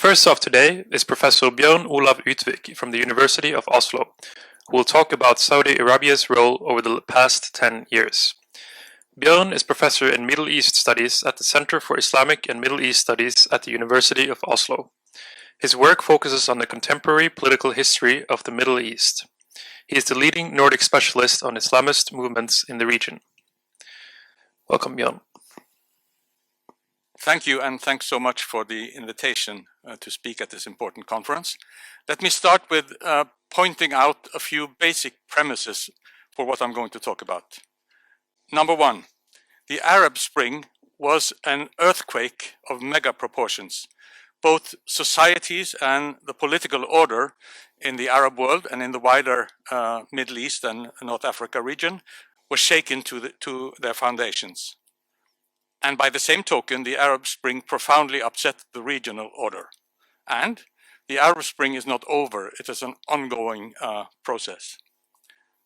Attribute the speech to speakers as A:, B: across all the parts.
A: First off today is Professor Bjørn Olav Utvik from the University of Oslo, who will talk about Saudi Arabia's role over the past 10 years. Bjørn is professor in Middle East Studies at the Center for Islamic and Middle East Studies at the University of Oslo. His work focuses on the contemporary political history of the Middle East. He is the leading Nordic specialist on Islamist movements in the region. Welcome, Bjørn.
B: Thank you, and thanks so much for the invitation to speak at this important conference. Let me start with pointing out a few basic premises for what I'm going to talk about. Number one, the Arab Spring was an earthquake of mega proportions. Both societies and the political order in the Arab world and in the wider Middle East and North Africa region were shaken to their foundations. And by the same token, the Arab Spring profoundly upset the regional order. And the Arab Spring is not over, it is an ongoing process.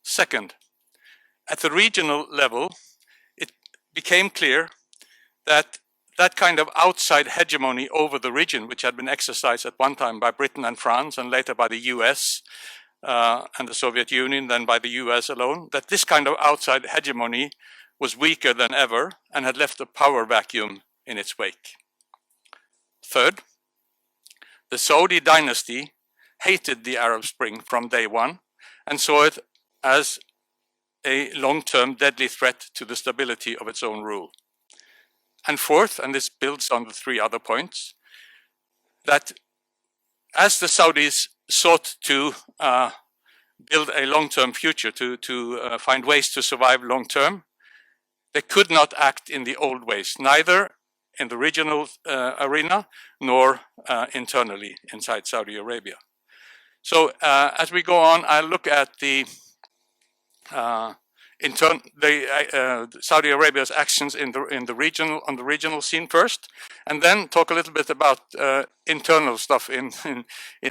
B: Second, at the regional level, it became clear that that kind of outside hegemony over the region, which had been exercised at one time by Britain and France and later by the US and the Soviet Union, then by the US alone, that this kind of outside hegemony was weaker than ever and had left a power vacuum in its wake. Third, the Saudi dynasty hated the Arab Spring from day one and saw it as a long-term deadly threat to the stability of its own rule. And fourth, and this builds on the three other points, that as the Saudis sought to build a long-term future, to find ways to survive long-term, they could not act in the old ways, neither in the regional arena nor internally inside Saudi Arabia. So as we go on, I'll look at the Saudi Arabia's actions on the regional scene first, and then talk a little bit about internal stuff in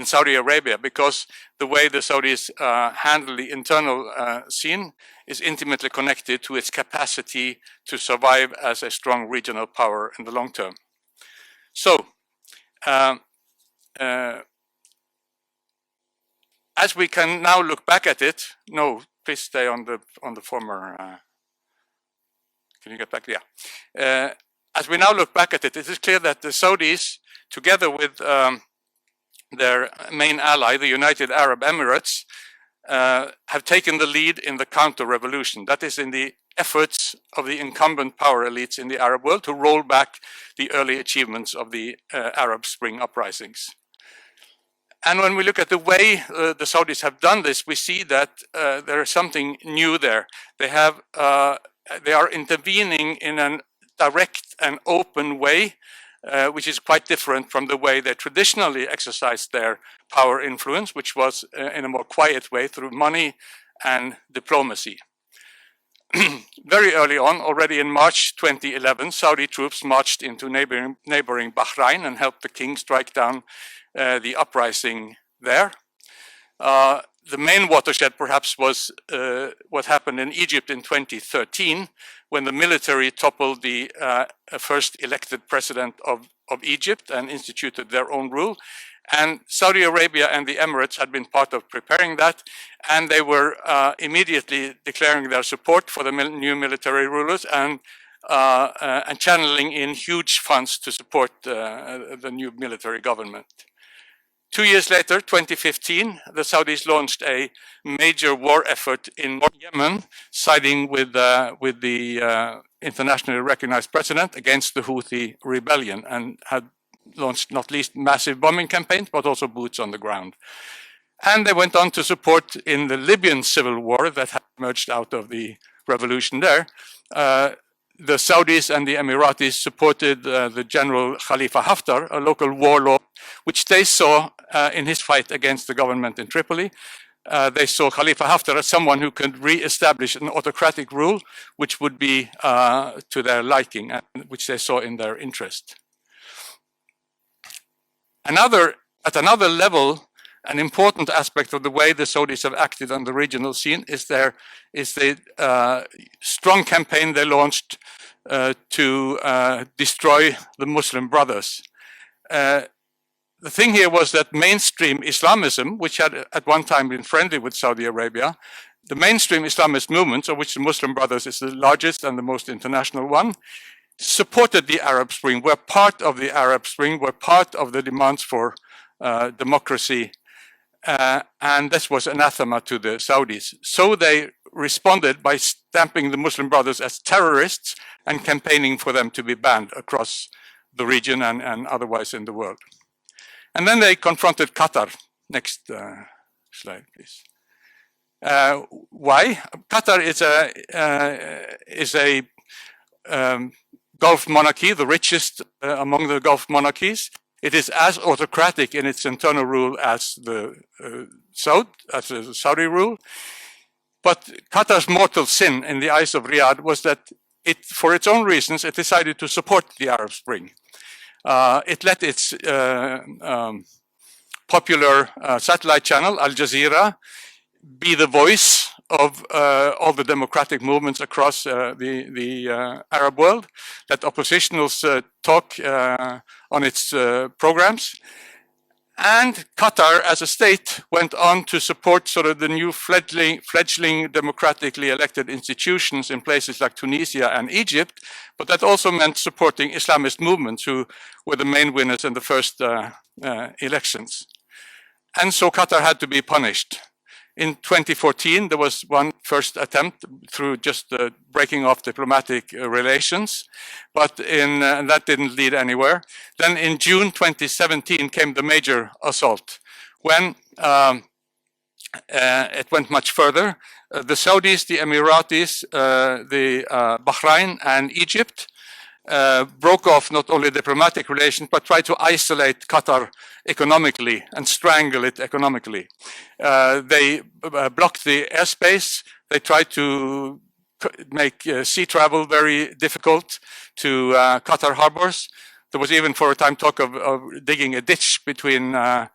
B: Saudi Arabia, because the way the Saudis handle the internal scene is intimately connected to its capacity to survive as a strong regional power in the long term. So, as we can now look back at it, please stay on the former. Can you get back? Yeah. As we now look back at it, it is clear that the Saudis, together with their main ally, the United Arab Emirates, have taken the lead in the counter-revolution. That is, in the efforts of the incumbent power elites in the Arab world to roll back the early achievements of the Arab Spring uprisings. And when we look at the way the Saudis have done this, we see that there is something new there. They are intervening in a direct and open way, which is quite different from the way they traditionally exercised their power influence, which was in a more quiet way through money and diplomacy. Very early on, already in March 2011, Saudi troops marched into neighboring Bahrain and helped the king strike down the uprising there. The main watershed perhaps was what happened in Egypt in 2013, when the military toppled the first elected president of Egypt and instituted their own rule. And Saudi Arabia and the Emirates had been part of preparing that, and they were immediately declaring their support for the new military rulers and channeling in huge funds to support the new military government. 2 years later, 2015, the Saudis launched a major war effort in Yemen, siding with the internationally recognized president against the Houthi rebellion, and had launched not least massive bombing campaigns, but also boots on the ground. And they went on to support in the Libyan civil war that had emerged out of the revolution there. The Saudis and the Emiratis supported the general Khalifa Haftar, a local warlord, which they saw in his fight against the government in Tripoli. They saw Khalifa Haftar as someone who could re-establish an autocratic rule, which would be to their liking, and which they saw in their interest. At another level, an important aspect of the way the Saudis have acted on the regional scene is the strong campaign they launched to destroy the Muslim Brothers. the thing here was that mainstream Islamism, which had at one time been friendly with Saudi Arabia, the mainstream Islamist movements, of which the Muslim Brothers is the largest and the most international one, supported the Arab Spring, were part of the Arab Spring, were part of the demands for democracy, and this was anathema to the Saudis. So they responded by stamping the Muslim Brothers as terrorists and campaigning for them to be banned across the region and otherwise in the world. And then they confronted Qatar. Next slide, please. Why? Qatar is a Gulf monarchy, the richest among the Gulf monarchies. It is as autocratic in its internal rule as the Saudi rule. But Qatar's mortal sin in the eyes of Riyadh was that it, for its own reasons, it decided to support the Arab Spring. It let its popular satellite channel, Al Jazeera, be the voice of all the democratic movements across the Arab world, let oppositionals talk on its programs. And Qatar, as a state, went on to support sort of the new fledgling democratically elected institutions in places like Tunisia and Egypt, but that also meant supporting Islamist movements who were the main winners in the first elections. And so Qatar had to be punished. In 2014, there was one first attempt through just breaking off diplomatic relations, but that didn't lead anywhere. Then in June 2017 came the major assault, when it went much further. The Saudis, the Emiratis, the Bahrain and Egypt broke off not only diplomatic relations, but tried to isolate Qatar economically and strangle it economically. They blocked the airspace. They tried to make sea travel very difficult to Qatar harbors. There was even for a time talk of digging a ditch between the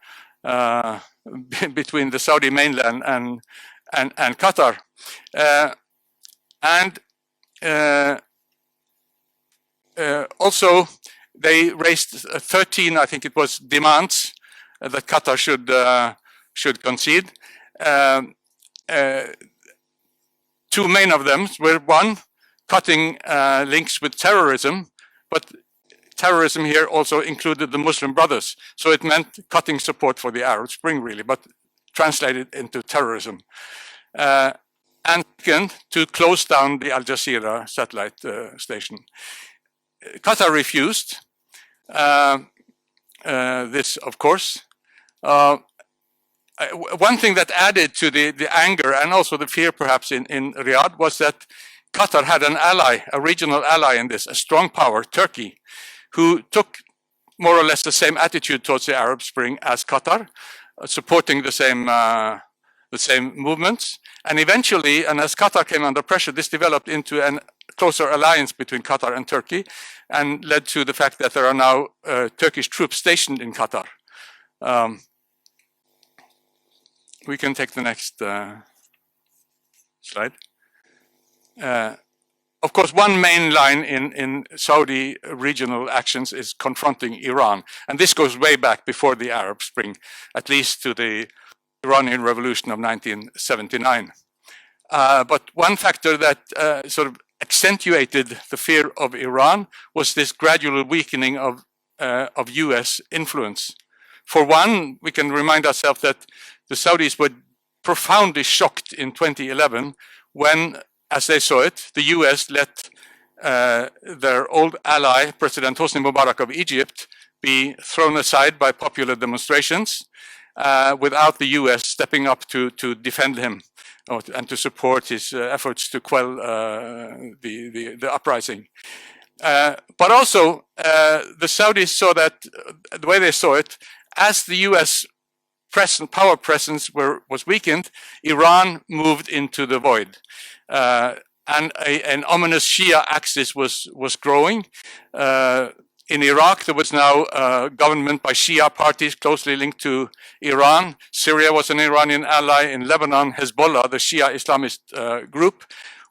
B: Saudi mainland and Qatar. Also, they raised 13, I think it was, demands that Qatar should concede. Two main of them were, one, cutting links with terrorism, but terrorism here also included the Muslim Brothers. So it meant cutting support for the Arab Spring, really, but translated into terrorism. And second, to close down the Al Jazeera satellite station. Qatar refused this, of course. One thing that added to the anger and also the fear perhaps in Riyadh was that Qatar had an ally, a regional ally in this, a strong power, Turkey, who took more or less the same attitude towards the Arab Spring as Qatar, supporting the same movements. And eventually, and as Qatar came under pressure, this developed into a closer alliance between Qatar and Turkey and led to the fact that there are now Turkish troops stationed in Qatar. We can take the next slide. Of course, one main line in Saudi regional actions is confronting Iran. And this goes way back before the Arab Spring, at least to the Iranian Revolution of 1979. But one factor that sort of accentuated the fear of Iran was this gradual weakening of US influence. For one, we can remind ourselves that the Saudis were profoundly shocked in 2011 when, as they saw it, the US let their old ally, President Hosni Mubarak of Egypt, be thrown aside by popular demonstrations without the US stepping up to defend him and to support his efforts to quell the uprising. But also, the Saudis saw that, the way they saw it, as the US power presence was weakened, Iran moved into the void. And an ominous Shia axis was growing. In Iraq, there was now a government by Shia parties closely linked to Iran. Syria was an Iranian ally. In Lebanon, Hezbollah, the Shia Islamist group,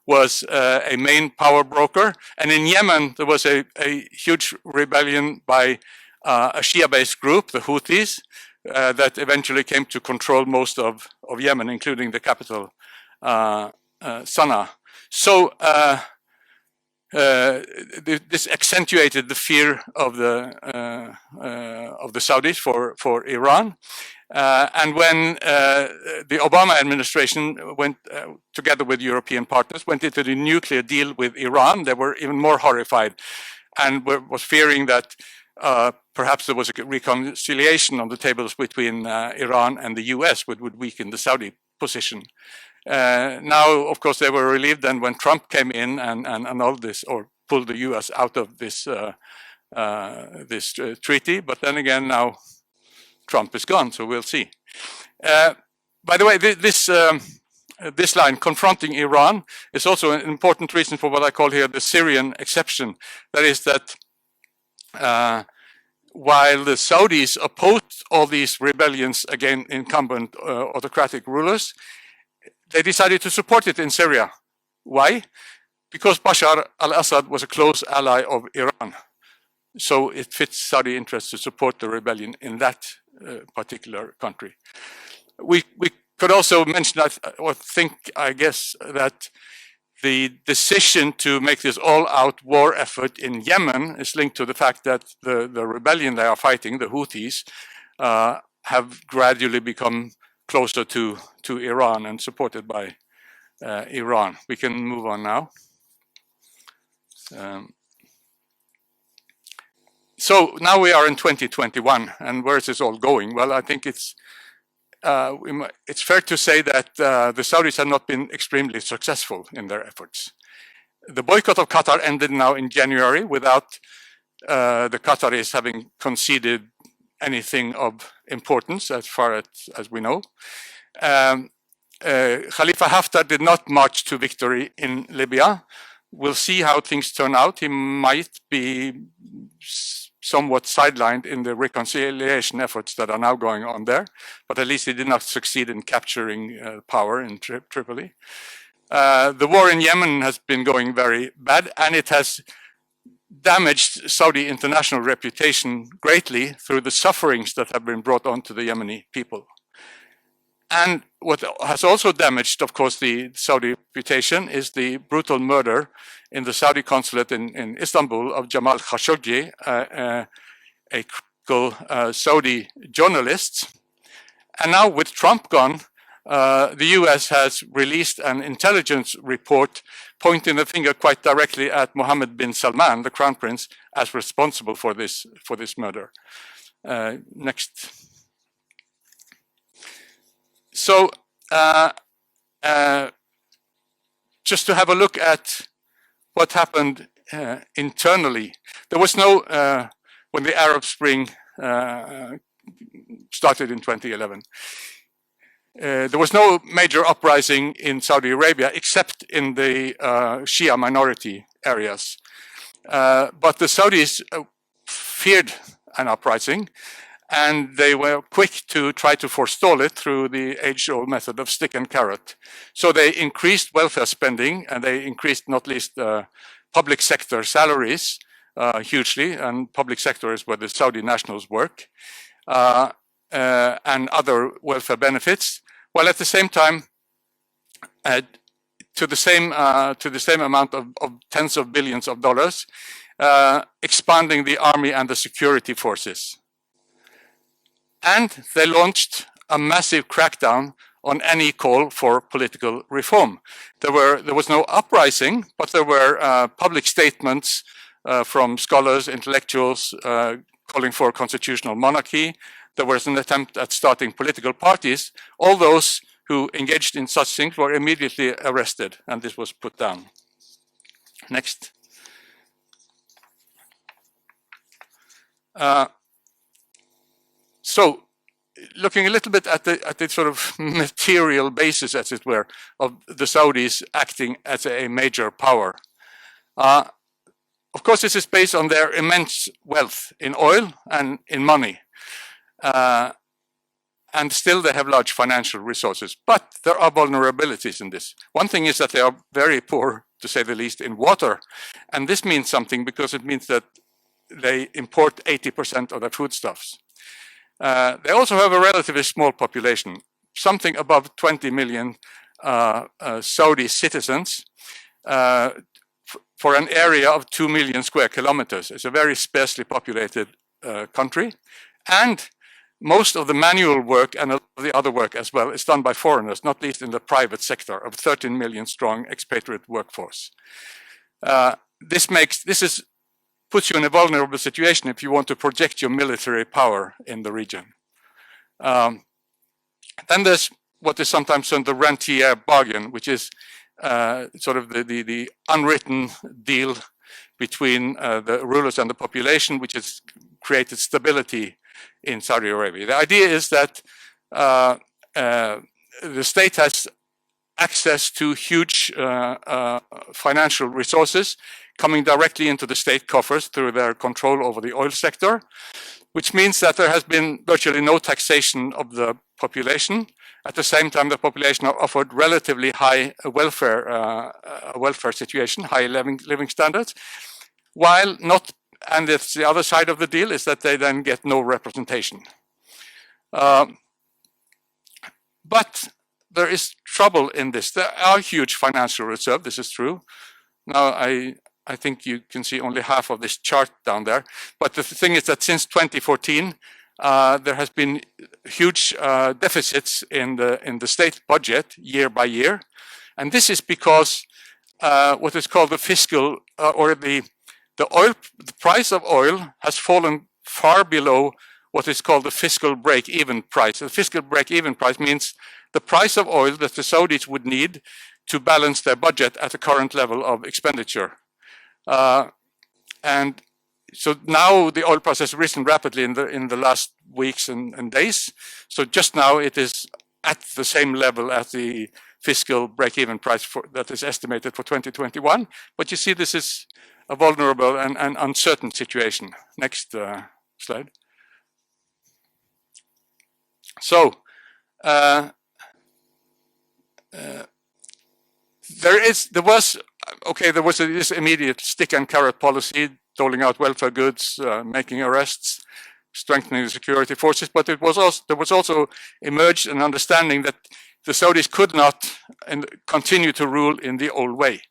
B: was a main power broker. And in Yemen, there was a huge rebellion by a Shia-based group, the Houthis, that eventually came to control most of Yemen, including the capital, Sana'a. So this accentuated the fear of the Saudis for Iran. And when the Obama administration went together with European partners, went into the nuclear deal with Iran, they were even more horrified and was fearing that perhaps there was a reconciliation on the tables between Iran and the US, which would weaken the Saudi position. Now, of course, they were relieved then when Trump came in and annulled this, or pulled the US out of this, treaty. But then again, now Trump is gone, so we'll see. By the way, this line, confronting Iran, is also an important reason for what I call here the Syrian exception. That is that while the Saudis opposed all these rebellions against incumbent autocratic rulers, they decided to support it in Syria. Why? Because Bashar al-Assad was a close ally of Iran. So it fits Saudi interests to support the rebellion in that particular country. We could also mention, I guess, that the decision to make this all-out war effort in Yemen is linked to the fact that the rebellion they are fighting, the Houthis, have gradually become closer to Iran and supported by Iran. We can move on now. So now we are in 2021, and where is this all going? Well, I think it's fair to say that the Saudis have not been extremely successful in their efforts. The boycott of Qatar ended now in January without the Qataris having conceded anything of importance as far as we know. Khalifa Haftar did not march to victory in Libya. We'll see how things turn out. He might be somewhat sidelined in the reconciliation efforts that are now going on there, but at least he did not succeed in capturing power in Tripoli. The war in Yemen has been going very bad, and it has damaged Saudi international reputation greatly through the sufferings that have been brought on to the Yemeni people. And what has also damaged, of course, the Saudi reputation is the brutal murder in the Saudi consulate in Istanbul of Jamal Khashoggi, a critical Saudi journalist. And now with Trump gone, the US has released an intelligence report pointing the finger quite directly at Mohammed bin Salman, the crown prince, as responsible for this murder. Next. So, just to have a look at what happened internally. There was no, when the Arab Spring started in 2011, there was no major uprising in Saudi Arabia except in the Shia minority areas. But the Saudis feared an uprising, and they were quick to try to forestall it through the age-old method of stick and carrot. So they increased welfare spending, and they increased not least public sector salaries hugely, and public sector is where the Saudi nationals work, and other welfare benefits, while at the same time, to the same amount of tens of billions of dollars, expanding the army and the security forces. And they launched a massive crackdown on any call for political reform. There was no uprising, but there were public statements from scholars, intellectuals, calling for constitutional monarchy. There was an attempt at starting political parties. All those who engaged in such things were immediately arrested, and this was put down. Next. So, looking a little bit at the sort of material basis, as it were, of the Saudis acting as a major power. Of course, this is based on their immense wealth in oil and in money. And still they have large financial resources. But there are vulnerabilities in this. One thing is that they are very poor, to say the least, in water. And this means something because it means that they import 80% of their foodstuffs. They also have a relatively small population, something above 20 million Saudi citizens for an area of 2 million square kilometers. It's a very sparsely populated country, and most of the manual work and a lot of the other work as well is done by foreigners, not least in the private sector of 13 million strong expatriate workforce. This puts you in a vulnerable situation if you want to project your military power in the region. Then there's what is sometimes termed the rentier bargain, which is sort of the unwritten deal between the rulers and the population, which has created stability in Saudi Arabia. The idea is that the state has access to huge financial resources coming directly into the state coffers through their control over the oil sector, which means that there has been virtually no taxation of the population. At the same time, the population are offered relatively high welfare situation, high living standards, while not, and it's the other side of the deal, is that they then get no representation. But there is trouble in this. There are huge financial reserves, this is true. Now, I think you can see only half of this chart down there. But the thing is that since 2014, there has been huge deficits in the state budget year by year. And this is because what is called the fiscal, or the price of oil has fallen far below what is called the fiscal break-even price. The fiscal break-even price means the price of oil that the Saudis would need to balance their budget at the current level of expenditure. And so now the oil price has risen rapidly in the last weeks and days. So just now it is at the same level as the fiscal break-even price that is estimated for 2021. But you see, this is a vulnerable and uncertain situation. Next slide. So there was this immediate stick and carrot policy, doling out welfare goods, making arrests, strengthening the security forces. But there was also emerged an understanding that the Saudis could not continue to rule in the old way.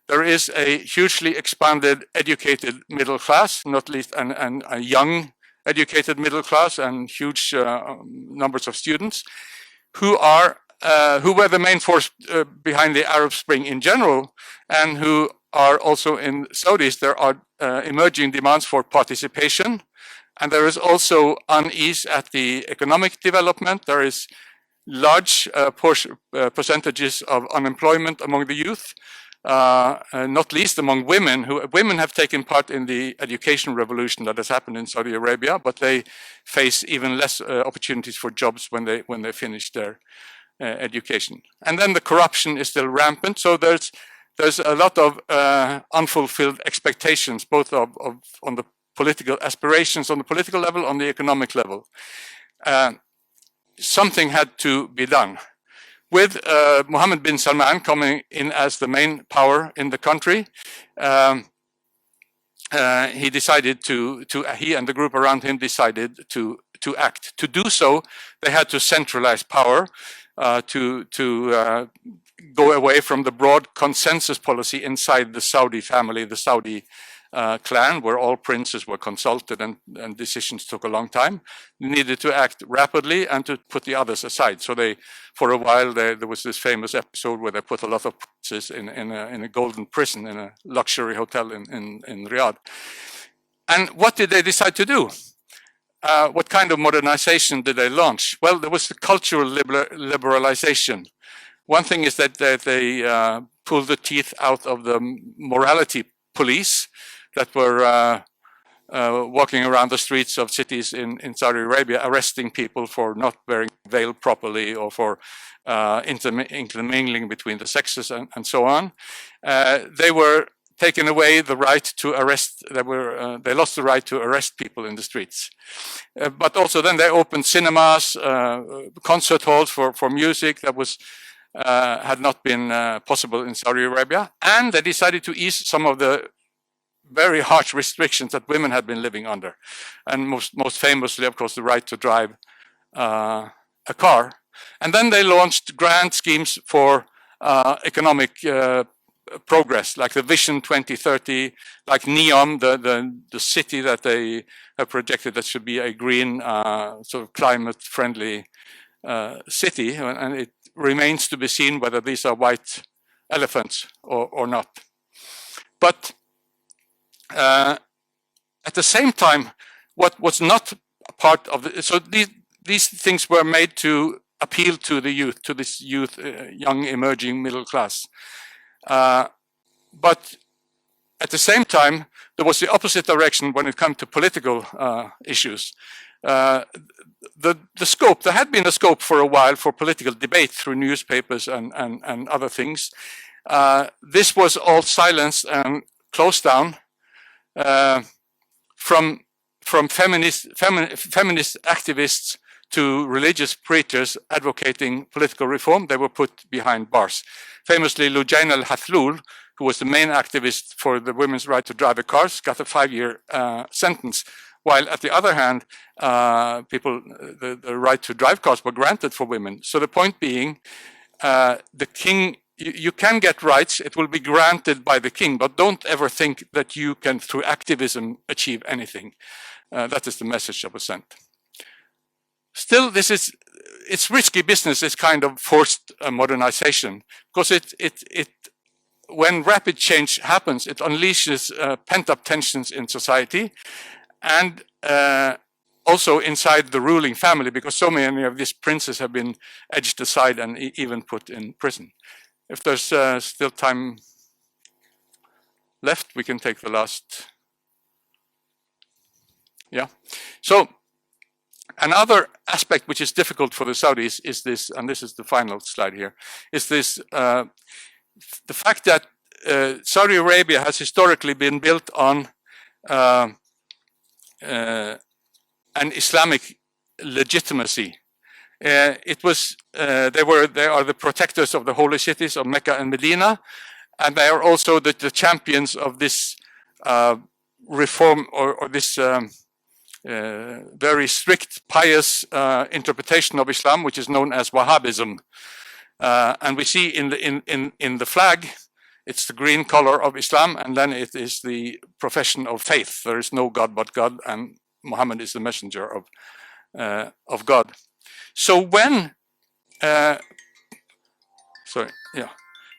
B: There is a hugely expanded, educated middle class, not least and a young educated middle class, and huge numbers of students who were the main force behind the Arab Spring in general, and who are also in Saudis. There are emerging demands for participation, and there is also unease at the economic development. There is large percentages of unemployment among the youth, not least among women. Women have taken part in the education revolution that has happened in Saudi Arabia, but they face even less opportunities for jobs when they finish their education. And then the corruption is still rampant. So there's a lot of unfulfilled expectations, both on the political aspirations, on the political level, on the economic level. Something had to be done. With Mohammed bin Salman coming in as the main power in the country, he decided he and the group around him decided to act. To do so, they had to centralize power, to go away from the broad consensus policy inside the Saudi family, the Saudi clan, where all princes were consulted and decisions took a long time. They needed to act rapidly and to put the others aside. So for a while, there was this famous episode where they put a lot of princes in a golden prison in a luxury hotel in Riyadh. And what did they decide to do? What kind of modernization did they launch? Well, there was the cultural liberalization. One thing is that they pulled the teeth out of the morality police that were walking around the streets of cities in Saudi Arabia, arresting people for not wearing veil properly or for intermingling between the sexes and so on. They were taken away the right to arrest. They lost the right to arrest people in the streets. But also then they opened cinemas, concert halls for music that had not been possible in Saudi Arabia, and they decided to ease some of the very harsh restrictions that women had been living under. And most famously, of course, the right to drive a car. And then they launched grand schemes for economic progress, like the Vision 2030, like NEOM, the city that they have projected that should be a green, sort of climate-friendly city. And it remains to be seen whether these are white elephants or not. But at the same time, what was not part of the, so these things were made to appeal to the youth, to this youth, young emerging middle class. But at the same time, there was the opposite direction when it came to political issues. The scope, there had been a scope for a while for political debate through newspapers and other things. This was all silenced and closed down from feminist activists to religious preachers advocating political reform. They were put behind bars. Famously, Lujain al-Hathlul, who was the main activist for the women's right to drive a car, got a 5-year sentence. While at the other hand, the right to drive cars were granted for women. So the point being, the king, you can get rights, it will be granted by the king, but don't ever think that you can, through activism, achieve anything. That is the message that was sent. Still, it's risky business, this kind of forced modernization, because when rapid change happens, it unleashes pent-up tensions in society, and also inside the ruling family, because so many of these princes have been edged aside and even put in prison. If there's still time left, we can take the last. Yeah. So another aspect which is difficult for the Saudis is this, and this is the final slide here, is this, the fact that Saudi Arabia has historically been built on an Islamic legitimacy. They are the protectors of the holy cities of Mecca and Medina, and they are also the champions of this reform or this very strict, pious interpretation of Islam, which is known as Wahhabism. And we see in the flag, it's the green color of Islam, and then it is the profession of faith. There is no God but God, and Muhammad is the messenger of God. So when,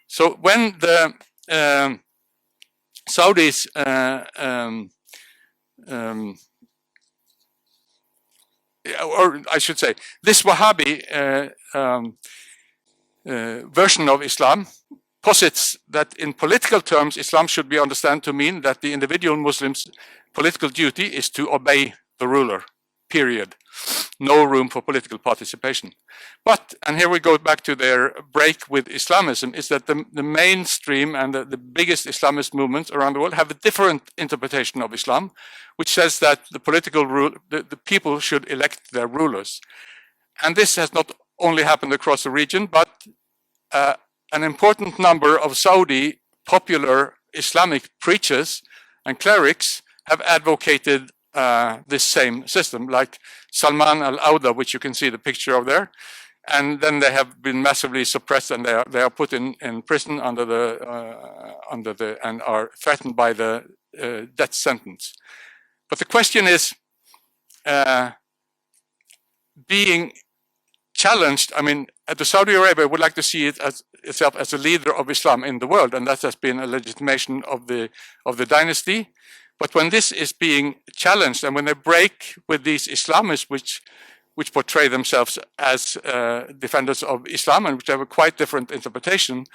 B: So when the Saudis or I should say, this Wahhabi version of Islam posits that in political terms, Islam should be understood to mean that the individual Muslim's political duty is to obey the ruler, period. No room for political participation. But, and here we go back to their break with Islamism, is that the mainstream and the biggest Islamist movements around the world have a different interpretation of Islam, which says that the people should elect their rulers. And this has not only happened across the region, but an important number of Saudi popular Islamic preachers and clerics have advocated this same system, like Salman al-Auda, which you can see the picture of there. And then they have been massively suppressed, and they are put in prison and are threatened by the death sentence. But the question is, being challenged, I mean, the Saudi Arabia would like to see it as itself as a leader of Islam in the world, and that has been a legitimation of the dynasty. But when this is being challenged, and when they break with these Islamists, which portray themselves as defenders of Islam and which have a quite different interpretation,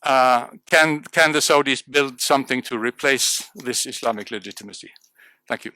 B: can the Saudis build something to replace this Islamic legitimacy? Thank you.